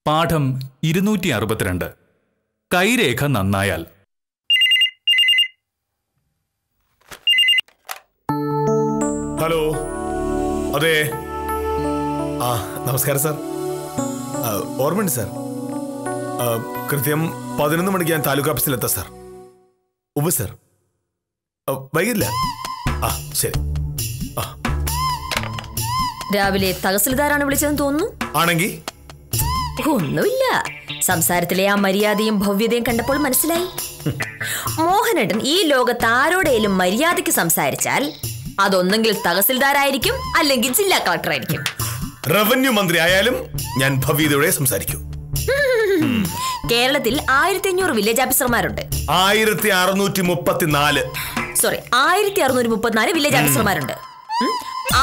പാഠം 262. കൈരേഖ നന്നായാൽ. ഹലോ, അതെ. നമസ്കാരം സാർ. ഓർമ്മയുണ്ട് സാർ. കൃത്യം 11 മണിക്ക് ഞാൻ താലൂക്ക് ഓഫീസിലെത്താം സാർ. ഉവ്വ് സാർ, വൈകില്ല. ശരി. രാവിലെ തഹസിൽദാരാണ് വിളിച്ചതെന്ന് തോന്നുന്നു. ആണെങ്കിൽ ഒന്നുമില്ല, സംസാരത്തിലെ ആ മര്യാദയും ഭവ്യതയും കണ്ടപ്പോൾ മനസ്സിലായി. മോഹനേട്ടൻ ഈ ലോകത്ത് ആരോടേലും മര്യാദയ്ക്ക് സംസാരിച്ചാൽ അതൊന്നെങ്കിൽ തഹസിൽദാരായിരിക്കും, അല്ലെങ്കിൽ ജില്ലാ കളക്ടർ ആയിരിക്കും. റവന്യൂ മന്ത്രി ആയാലും ഞാൻ ഭവ്യതയോടെ സംസാരിക്കും. കേരളത്തിൽ 1500 വില്ലേജ് ഓഫീസർമാരുണ്ട്. 1634 വില്ലേജ് ഓഫീസർമാരുണ്ട്.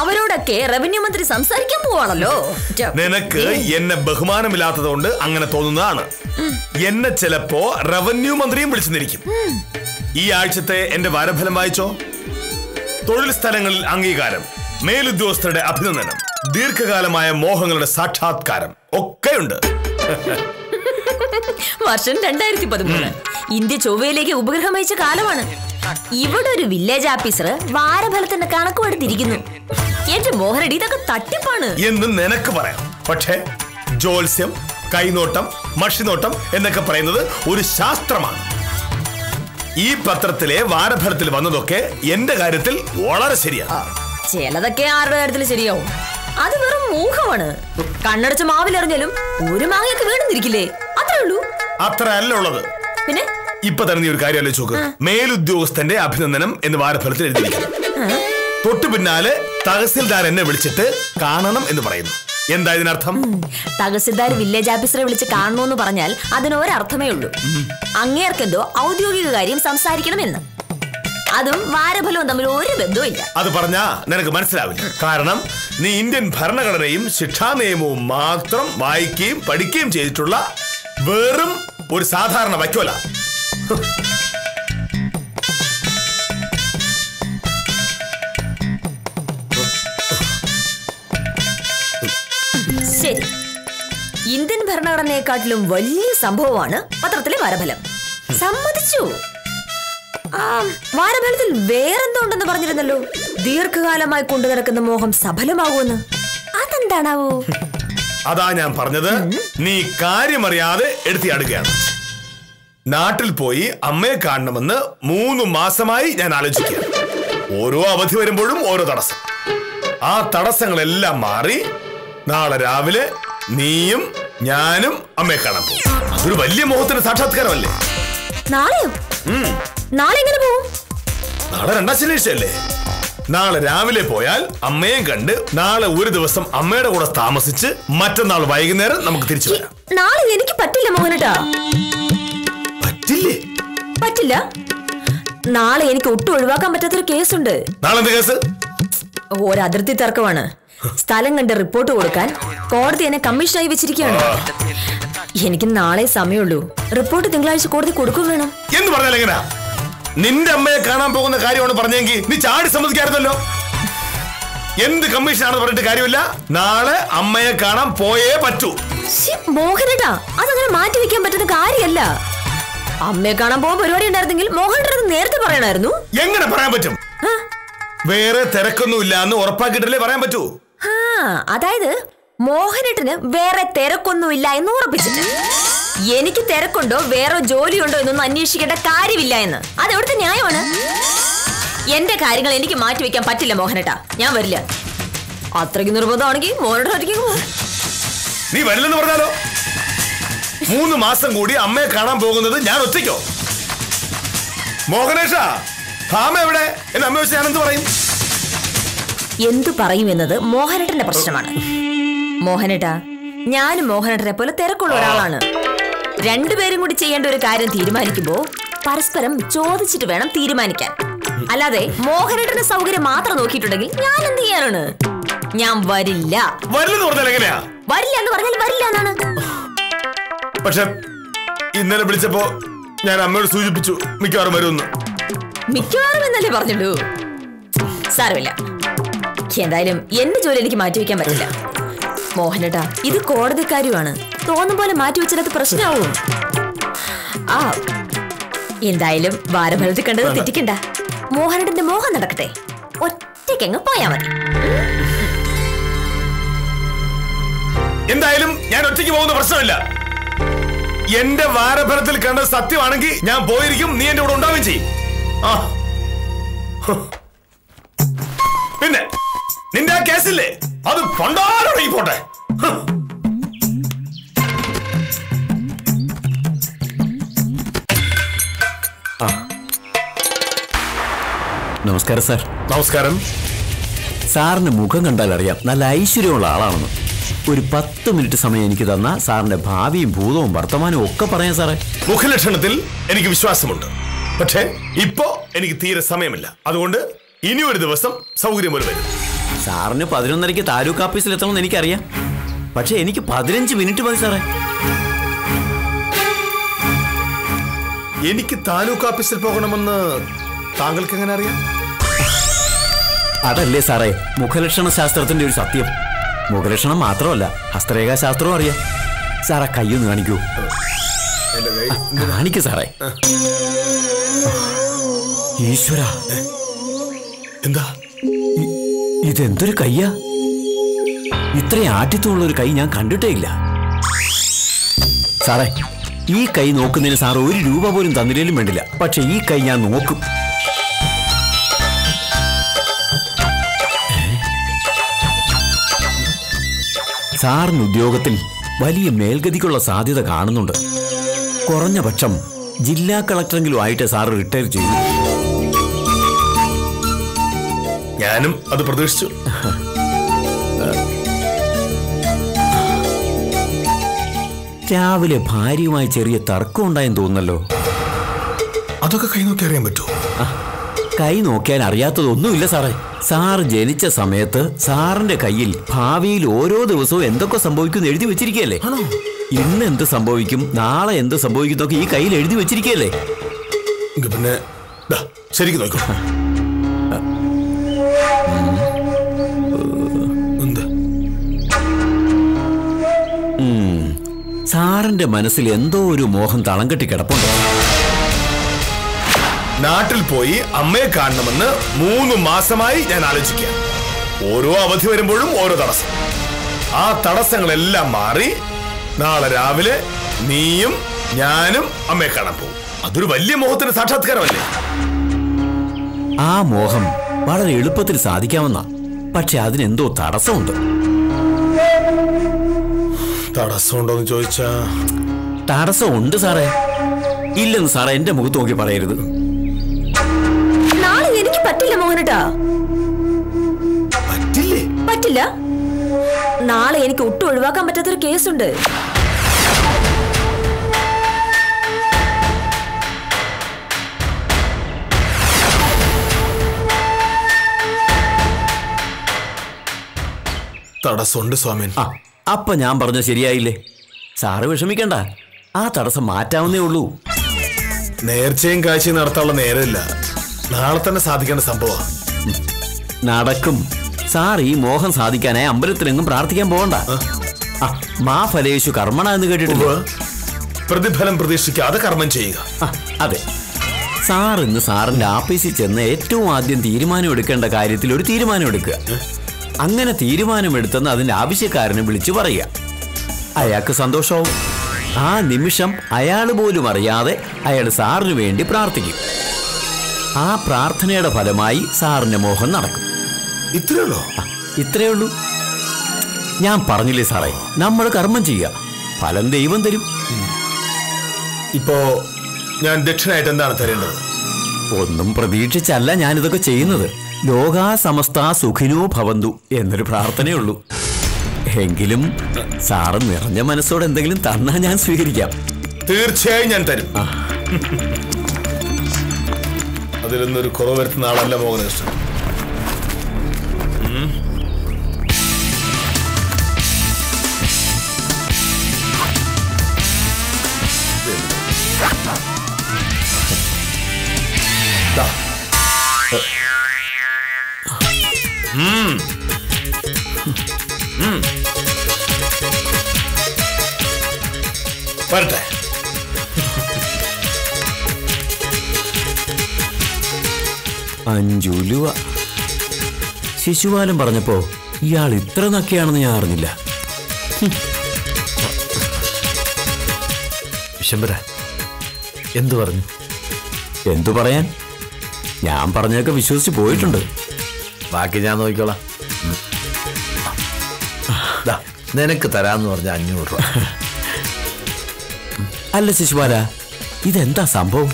അവരോടൊക്കെ റവന്യൂ മന്ത്രി സംസാരിക്കാൻ പോവാണല്ലോ. നിനക്ക് എന്നെ ബഹുമാനമില്ലാത്തതുകൊണ്ട് അങ്ങനെ തോന്നുന്നതാണ്. എന്നെ ചിലപ്പോ റവന്യൂ മന്ത്രിയും വിളിച്ചെന്നിരിക്കും. ഈ ആഴ്ചത്തെ എന്റെ വാരഫലം വായിച്ചോ? തൊഴിൽ സ്ഥലങ്ങളിൽ അംഗീകാരം, മേലുദ്യോഗസ്ഥരുടെ അഭിനന്ദനം, ദീർഘകാലമായ മോഹങ്ങളുടെ സാക്ഷാത്കാരം ഒക്കെയുണ്ട്. വർഷം 2013. ഇന്ത്യ ചൊവ്വയിലേക്ക് ഉപഗ്രഹം അയച്ച കാലമാണ്. ഇവിടെ ഒരു വില്ലേജ് ഓഫീസർ വാരഫലത്തിന്റെ കണക്കുമെടുത്തിരിക്കുന്നു. എന്റെ മോഹനടി, ഇതൊക്കെ തട്ടിപ്പാണ് എന്ന് നിനക്ക് പറയാം. പക്ഷേ ജ്യോത്സ്യം, കൈനോട്ടം, മഷിനോട്ടം എന്നൊക്കെ പറയുന്നത് ഒരു ശാസ്ത്രമാണ്. ഈ പത്രത്തിലെ വാരഫലത്തിൽ വന്നതൊക്കെ എന്റെ കാര്യത്തിൽ വളരെ ശരിയാണ്. ചിലതൊക്കെ ആരുടെ കാര്യത്തിൽ ശരിയാവും. അത് വെറും മൂഹമാണ്. കണ്ണടച്ച് മാവിലെറിഞ്ഞാലും ഒരു മാങ്ങയൊക്കെ വീണെന്നിരിക്കില്ലേ? അത്രേ ഉള്ളൂ. അത്ര അല്ല ഉള്ളത്. പിന്നെ ഇപ്പൊ തന്നെ നീ ഒരു കാര്യം ആലോചിച്ച് നോക്ക്. മേലുദ്യോഗസ്ഥന്റെ അഭിനന്ദനം എന്ന് വാരഫലത്തിൽ എഴുതിയിരിക്കുന്നു. തൊട്ടു പിന്നാലെ തഹസിൽദാർ എന്നെ വിളിച്ചിട്ട് കാണണം എന്ന് പറയുന്നു. എന്താ ഇതിനർത്ഥം? തഹസിൽദാർ വില്ലേജ് ഓഫീസറെ വിളിച്ച് കാണണമെന്ന് പറഞ്ഞാൽ അതിനൊരർത്ഥമേ ഉള്ളൂ. അങ്ങേർക്കെന്തോ ഔദ്യോഗിക കാര്യം സംസാരിക്കണമെന്ന്. അതും വാരഫലവും തമ്മിൽ ഒരു ബന്ധവും ഇല്ല. അത് പറഞ്ഞാ നിനക്ക് മനസ്സിലാവില്ല. കാരണം നീ ഇന്ത്യൻ ഭരണഘടനയും ശിക്ഷാ നിയമവും മാത്രം വായിക്കുകയും പഠിക്കുകയും ചെയ്തിട്ടുള്ള വെറും ഒരു സാധാരണ വക്കോല. ശരി, ഇന്ത്യൻ ഭരണഘടനയെക്കാട്ടിലും വലിയ സംഭവമാണ് പത്രത്തിലെ വാരഫലം. സമ്മതിച്ചു. വാരഫലത്തിൽ വേറെന്തോ ഉണ്ടെന്ന് പറഞ്ഞിരുന്നല്ലോ. ദീർഘകാലമായി കൊണ്ടു നടക്കുന്ന മോഹം സഫലമാകുമെന്ന്. അതെന്താണാവോ? അതാ ഞാൻ പറഞ്ഞത്, നീ കാര്യമറിയാതെ എടുത്തിയാടുകയാണ്. നാട്ടിൽ പോയി അമ്മയെ കാണണമെന്ന് 3 മാസമായി ഞാൻ ആലോചിക്കുക. ഓരോ അവധി വരുമ്പോഴും ഓരോ തടസ്സം. ആ തടസ്സങ്ങളെല്ലാം മാറി നാളെ രാവിലെ നീയും ഞാനും അമ്മയെ കാണാൻ പോകും. അതൊരു വലിയ മോഹത്തിന്റെ സാക്ഷാത്കാരമല്ലേ? നാളെയോ? നാളെ എങ്ങനെ പോകും? നാളെ 2ാം ശനിയാഴ്ചയല്ലേ? നാളെ രാവിലെ പോയാൽ അമ്മയും കണ്ട് നാളെ ഒരു ദിവസം അമ്മയുടെ കൂടെ താമസിച്ച് മറ്റന്നാൾ വൈകുന്നേരം നമുക്ക് തിരിച്ചു വരാം. നാളെ എനിക്ക് പറ്റില്ല മോഹനേട്ടാ. പറ്റില്ലേ? പറ്റില്ല. നാളെ എനിക്ക് ഒട്ടും ഒഴിവാക്കാൻ പറ്റാത്തൊരു കേസുണ്ട്. നാളെ എന്ത് കേസ്? ഒരു അതിർത്തി തർക്കമാണ്. സ്ഥലം കണ്ട് റിപ്പോർട്ട് കൊടുക്കാൻ കോടതി എന്നെ കമ്മീഷനായി വെച്ചിരിക്കുകയാണ്. എനിക്ക് നാളെ സമയമുള്ളൂ. റിപ്പോർട്ട് തിങ്കളാഴ്ച കോടതി കൊടുക്കും വേണം. എന്ന് പറഞ്ഞാൽ എങ്ങനെയാ? നിന്റെ അമ്മയെ കാണാൻ പോകുന്ന കാര്യമാണ് പറഞ്ഞെങ്കിൽ നീ ചാടി സമ്മതിക്കാറുണ്ടല്ലോ. എന്ത് കമ്മീഷനാണെന്ന് പറഞ്ഞിട്ട് കാര്യമില്ല. നാളെ അമ്മയെ കാണാൻ പോയേ പറ്റൂ. മോഹനേട്ടാ, അതങ്ങനെ മാറ്റി വെക്കാൻ പറ്റുന്ന കാര്യമല്ല. അമ്മയെ കാണാൻ പോകുന്ന പരിപാടി ഉണ്ടായിരുന്നെങ്കിൽ മോഹനേട്ടൻ നേരത്തെ പറയണമായിരുന്നു. എങ്ങനെ പറയാൻ പറ്റും? വേറെ തിരക്കൊന്നുമില്ല എന്ന് ഉറപ്പാക്കിയിട്ടല്ലേ പറയാൻ പറ്റൂ. അതായത് മോഹനേട്ടന് വേറെ തിരക്കൊന്നുമില്ല എന്ന് ഉറപ്പിച്ചിട്ട് എനിക്ക് തിരക്കുണ്ടോ വേറെ ജോലിയുണ്ടോ എന്നൊന്നും അന്വേഷിക്കേണ്ട കാര്യമില്ല എന്ന്. അതെവിടുത്തെ ന്യായമാണ്? എന്റെ കാര്യങ്ങൾ എനിക്ക് മാറ്റി വെക്കാൻ പറ്റില്ല മോഹനേട്ടാ. ഞാൻ വരില്ല. അത്രയ്ക്ക് നിർബന്ധമാണെങ്കിൽ മോഹനേട്ടൻ ഒറ്റയ്ക്ക് പോകും. നീ വരില്ലെന്ന് പറഞ്ഞാലോ? 3 മാസം കൂടി അമ്മയെ കാണാൻ പോകുന്നത് ഞാൻ ഒറ്റയ്ക്കോ? മോഹനേഷാ, ഭാമ എവിടെ എന്ന് അമ്മ വെച്ച് ഞാൻ എന്ത് പറയും? എന്തു പറയുമെന്നത് മോഹനേട്ടന്റെ പ്രശ്നമാണ്. മോഹനേട്ടാ, ഞാനും മോഹനേട്ടനെ പോലെ തിരക്കുള്ള ഒരാളാണ്. രണ്ടുപേരും കൂടി ചെയ്യേണ്ട ഒരു കാര്യം തീരുമാനിക്കുമ്പോ പരസ്പരം ചോദിച്ചിട്ട് വേണം തീരുമാനിക്കാൻ. അല്ലാതെ മോഹനേട്ടന്റെ സൗകര്യം മാത്രം നോക്കിയിട്ടുണ്ടെങ്കിൽ ഞാൻ എന്ത് ചെയ്യാനാണ്? ഞാൻ വരില്ല. വരില്ലെന്ന് പറഞ്ഞാൽ എങ്ങനെയാ? വരില്ല എന്ന് പറഞ്ഞാൽ വരില്ല എന്നാണ്. പക്ഷെ ഇന്നലെ വിളിച്ചപ്പോ ഞാൻ അമ്മയോട് സൂചിപ്പിച്ചു മിക്കവാറും വരുമെന്ന്. മിക്കവാറും എന്നല്ലേ പറഞ്ഞുള്ളൂ. സാരമില്ല, എന്തായാലും എന്റെ ജോലി എനിക്ക് മാറ്റിവെക്കാൻ പറ്റില്ല. മോഹനേട്ടാ, ഇത് കോടതിക്കാരുമാണ്. തോന്നും പോലെ മാറ്റിവെച്ചാൽ അത് പ്രശ്നമാവും. ആ എന്തായാലും വാരഫലത്തിൽ കണ്ടത് തെറ്റിക്കണ്ട. മോഹനേട്ടന്റെ മോഹം നടക്കട്ടെ. ഒറ്റയ്ക്കങ്ങ് പോയാ മതി. എന്തായാലും ഞാൻ ഒറ്റയ്ക്ക് പോകുന്ന പ്രശ്നമില്ല. എന്റെ വാരഫലത്തിൽ കണ്ടത് സത്യമാണെങ്കിൽ ഞാൻ പോയിരിക്കും. നീ എന്റെ കൂടെ ഉണ്ടാവുകയും ചെയ്യും. പിന്നെ നിന്റെ ആ കേസില്ലേ, അത് പണ്ടാരോടെ പോട്ടെ. നമസ്കാരം സാർ. നമസ്കാരം. സാറിന്റെ മുഖം കണ്ടാൽ അറിയാം നല്ല ഐശ്വര്യമുള്ള ആളാണെന്ന്. ഒരു 10 മിനിറ്റ് സമയം എനിക്ക് തന്ന സാറിന്റെ ഭാവിയും ഭൂതവും വർത്തമാനവും ഒക്കെ പറയാം സാറേ. മുഖലക്ഷണത്തിൽ എനിക്ക് വിശ്വാസമുണ്ട്. പക്ഷേ ഇപ്പോ എനിക്ക് തീരെ സമയമില്ല. അതുകൊണ്ട് ഇനി ഒരു ദിവസം സൗകര്യം പോലെ വരും. സാറിന് 11:30 താലൂക്ക് ഓഫീസിൽ എത്തണമെന്ന് എനിക്കറിയാം. പക്ഷെ എനിക്ക് 15 മിനിറ്റ് മതി സാറേ. എനിക്ക് താലൂക്ക് ഓഫീസിൽ പോകണമെന്ന് താങ്കൾക്ക് എങ്ങനെ അറിയാം? അതല്ലേ സാറേ മുഖലക്ഷണ ശാസ്ത്രത്തിന്റെ ഒരു സത്യം. മുഖലക്ഷണം മാത്രമല്ല, ഹസ്തരേഖാ ശാസ്ത്രവും അറിയാം. സാറാ കയ്യൊന്ന് കാണിക്കൂ. കാണിക്കൂ സാറേ. ഈശ്വര, എന്താ ഇതെന്തൊരു കയ്യാ! ഇത്രയും ആറ്റിത്തുള്ള ഒരു കൈ ഞാൻ കണ്ടിട്ടേ ഇല്ല. സാറേ, ഈ കൈ നോക്കുന്നതിന് സാർ 1 രൂപ പോലും തന്നില്ലേലും വേണ്ടില്ല. പക്ഷെ ഈ കൈ ഞാൻ നോക്കും. സാറിന് ഉദ്യോഗത്തിൽ വലിയ മേൽഗതിക്കുള്ള സാധ്യത കാണുന്നുണ്ട്. കുറഞ്ഞ പക്ഷം ജില്ലാ കളക്ടറെങ്കിലും ആയിട്ട് സാറ് റിട്ടയർ ചെയ്തു. ഞാനും അത് പ്രതീക്ഷിച്ചു. രാവിലെ ഭാര്യയുമായി ചെറിയ തർക്കം ഉണ്ടായെന്ന് തോന്നുന്നല്ലോ. അതൊക്കെ കൈ നോക്കി അറിയാൻ പറ്റുമോ? കൈ നോക്കിയാൽ അറിയാത്തതൊന്നുമില്ല സാറേ. സാറ് ജനിച്ച സമയത്ത് സാറിന്റെ കയ്യിൽ ഭാവിയിൽ ഓരോ ദിവസവും എന്തൊക്കെ സംഭവിക്കും എഴുതി വെച്ചിരിക്കുകയല്ലേ. ഇന്ന് എന്ത് സംഭവിക്കും, നാളെ എന്ത് സംഭവിക്കുന്നൊക്കെ ഈ കയ്യിൽ എഴുതി വെച്ചിരിക്കുകയല്ലേ. പിന്നെ ശരിക്കും നോക്കൂ. സാറിന്റെ മനസ്സിൽ എന്തോ ഒരു മോഹം തളം കെട്ടി കിടപ്പുണ്ട്. നാട്ടിൽ പോയി അമ്മയെ കാണണമെന്ന് 3 മാസമായി ഞാൻ ആലോചിക്കുക. ഓരോ അവധി വരുമ്പോഴും ഓരോ തടസ്സം. ആ തടസ്സങ്ങളെല്ലാം മാറി നാളെ രാവിലെ നീയും ഞാനും അമ്മയെ കാണാൻ പോകും. അതൊരു വലിയ മോഹത്തിന്റെ സാക്ഷാത്കാരമല്ലേ? ആ മോഹം വളരെ എളുപ്പത്തിൽ സാധിക്കാമെന്നാ. പക്ഷെ അതിനെന്തോ തടസ്സമുണ്ട്. തടസ്സമുണ്ടോന്ന് ചോദിച്ചാ തടസ്സമുണ്ട് സാറേ. ഇല്ലെന്ന് സാറേ എന്റെ മുഖത്ത് നോക്കി പറയരുത്. നാളെ എനിക്ക് പറ്റില്ല മോഹനേട്ടാ. പറ്റില്ലേ? പറ്റില്ല. നാളെ എനിക്ക് ഒട്ടും ഒഴിവാക്കാൻ പറ്റാത്തൊരു കേസുണ്ട്. തടസ്സമുണ്ട് സ്വാമി. അപ്പൊ ഞാൻ പറഞ്ഞ ശരിയായില്ലേ? സാറ് വിഷമിക്കണ്ട, ആ തടസ്സം മാറ്റാവുന്നേ ഉള്ളൂ. നേർച്ചയും കാഴ്ചയും നടത്താനുള്ള നേരമില്ല. നാളെ തന്നെ സാധിക്കേണ്ട സംഭവം നടക്കും. സാർ ഈ മോഹം സാധിക്കാനായി അമ്പലത്തിലെങ്ങും പ്രാർത്ഥിക്കാൻ പോകണ്ട. മാ ഫലേഷു കർമ്മണ എന്ന് കേട്ടിട്ടില്ല? പ്രതിഫലം പ്രതീക്ഷിക്കാതെ കർമ്മം ചെയ്യുക. അതെ. സാർ ഇന്ന് സാറിന്റെ ആഫീസിൽ ചെന്ന് ഏറ്റവും ആദ്യം തീരുമാനം എടുക്കേണ്ട കാര്യത്തിൽ ഒരു തീരുമാനം എടുക്കുക. അങ്ങനെ തീരുമാനമെടുത്തെന്ന് അതിന്റെ ആവശ്യക്കാരനെ വിളിച്ചു പറയുക. അയാൾക്ക് സന്തോഷവും. ആ നിമിഷം അയാൾ പോലും അറിയാതെ അയാൾ സാറിന് വേണ്ടി പ്രാർത്ഥിക്കും. ആ പ്രാർത്ഥനയുടെ ഫലമായി സാറിന്റെ മോഹം നടക്കും. ഇത്രയുള്ളൂ? ഇത്രയേ ഉള്ളൂ. ഞാൻ പറഞ്ഞില്ലേ സാറേ, നമ്മൾ കർമ്മം ചെയ്യുക, ഫലം ദൈവം തരും. ഇപ്പോ ഞാൻ ദക്ഷിണായിട്ട് എന്താണ് തരേണ്ടത്? ഒന്നും പ്രതീക്ഷിച്ചല്ല ഞാനിതൊക്കെ ചെയ്യുന്നത്. ലോകാ സമസ്ത സുഖിനോ ഭവന്തു എന്നൊരു പ്രാർത്ഥനയുള്ളൂ. എങ്കിലും സാറ് നിറഞ്ഞ മനസ്സോടെ എന്തെങ്കിലും തന്നാ ഞാൻ സ്വീകരിക്കാം. തീർച്ചയായും ഞാൻ തരും. അതിലൊന്നൊരു കുറവ് വരുത്തുന്ന ആളല്ല മോഹനകൃഷ്ണൻ. വരട്ടെ. അഞ്ചുലുവ. ശിശുപാലൻ പറഞ്ഞപ്പോ ഇയാൾ ഇത്ര നക്കിയാണെന്ന് ഞാൻ അറിഞ്ഞില്ല. വിശംബര എന്തു പറഞ്ഞു? എന്തു പറയാൻ, ഞാൻ പറഞ്ഞതൊക്കെ വിശ്വസിച്ച് പോയിട്ടുണ്ട്. ബാക്കി ഞാൻ നോക്കിക്കോളാം. നിനക്ക് തരാന്ന് പറഞ്ഞ 500 രൂപ. അല്ല ശിശുപാല, ഇതെന്താ സംഭവം?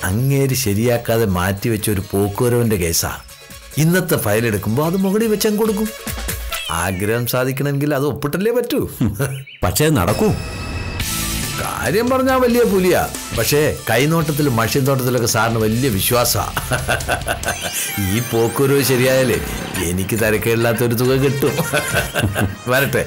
അങ്ങേര് ശരിയാക്കാതെ മാറ്റിവെച്ച ഒരു പോക്കുവരവിന്റെ കേസാ. ഇന്നത്തെ ഫയൽ എടുക്കുമ്പോൾ അത് മുകളിൽ വെച്ചങ്ങ് കൊടുക്കും. ആഗ്രഹം സാധിക്കണമെങ്കിൽ അത് ഒപ്പിട്ടല്ലേ പറ്റൂ. പക്ഷേ നടക്കൂ. കാര്യം പറഞ്ഞാൽ വലിയ പുലിയാ, പക്ഷേ കൈനോട്ടത്തിലും മഷിത്തോട്ടത്തിലൊക്കെ സാറിന് വലിയ വിശ്വാസമാണ്. ഈ പോക്കുവരവ് ശരിയായാലേ എനിക്ക് തിരക്കില്ലാത്തൊരു തുക കിട്ടും. വരട്ടെ.